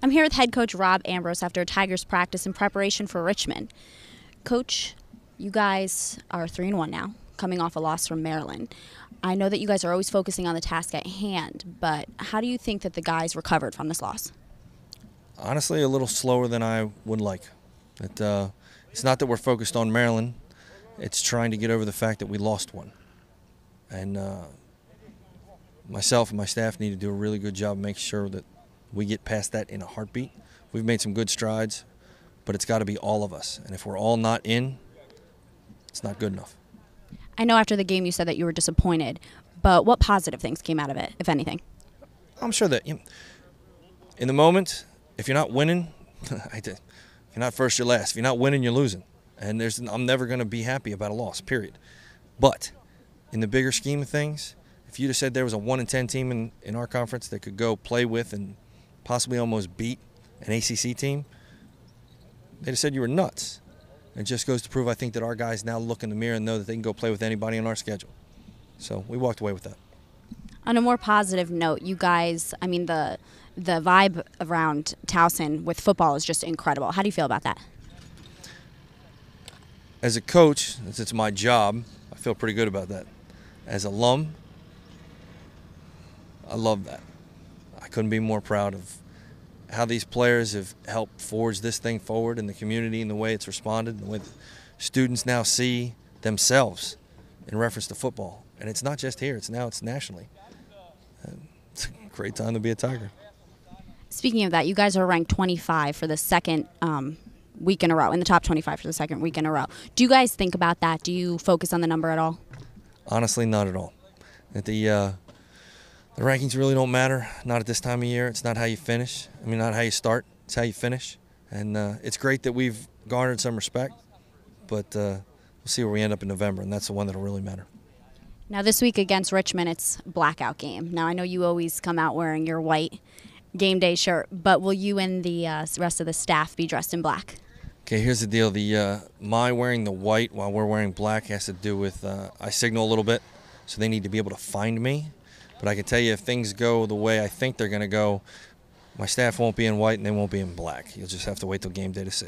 I'm here with head coach Rob Ambrose after a Tigers practice in preparation for Richmond. Coach, you guys are 3-1 now, coming off a loss from Maryland. I know that you guys are always focusing on the task at hand, but how do you think that the guys recovered from this loss? Honestly, a little slower than I would like. It's not that we're focused on Maryland. It's trying to get over the fact that we lost one. And myself and my staff need to do a really good job making sure that we get past that in a heartbeat. We've made some good strides, but it's got to be all of us. And if we're all not in, it's not good enough. I know after the game you said that you were disappointed, but what positive things came out of it, if anything? I'm sure that in the moment, if you're not winning, if you're not first, you're last. If you're not winning, you're losing. And I'm never going to be happy about a loss, period. But in the bigger scheme of things, if you'd have said there was a 1-10 team in our conference that could go play with and possibly almost beat an ACC team, they'd have said you were nuts. It just goes to prove, I think, that our guys now look in the mirror and know that they can go play with anybody on our schedule. So we walked away with that. On a more positive note, you guys, the vibe around Towson with football is just incredible. How do you feel about that? As a coach, since it's my job, I feel pretty good about that. As alum, I love that. I couldn't be more proud of how these players have helped forge this thing forward in the community and the way it's responded, and the way the students now see themselves in reference to football. And it's not just here, it's nationally. It's a great time to be a Tiger. Speaking of that, you guys are ranked 25 for the second week in a row, in the top 25 for the second week in a row. Do you guys think about that? Do you focus on the number at all? Honestly, not at all. The rankings really don't matter, not at this time of year. It's not how you finish. Not how you start. It's how you finish. And it's great that we've garnered some respect, but we'll see where we end up in November, and that's the one that'll really matter. Now this week against Richmond, it's Blackout Game. Now I know you always come out wearing your white game day shirt, but will you and the rest of the staff be dressed in black? Okay, here's the deal. My wearing the white while we're wearing black has to do with I signal a little bit, so they need to be able to find me. But I can tell you, if things go the way I think they're going to go, my staff won't be in white and they won't be in black. You'll just have to wait till game day to see.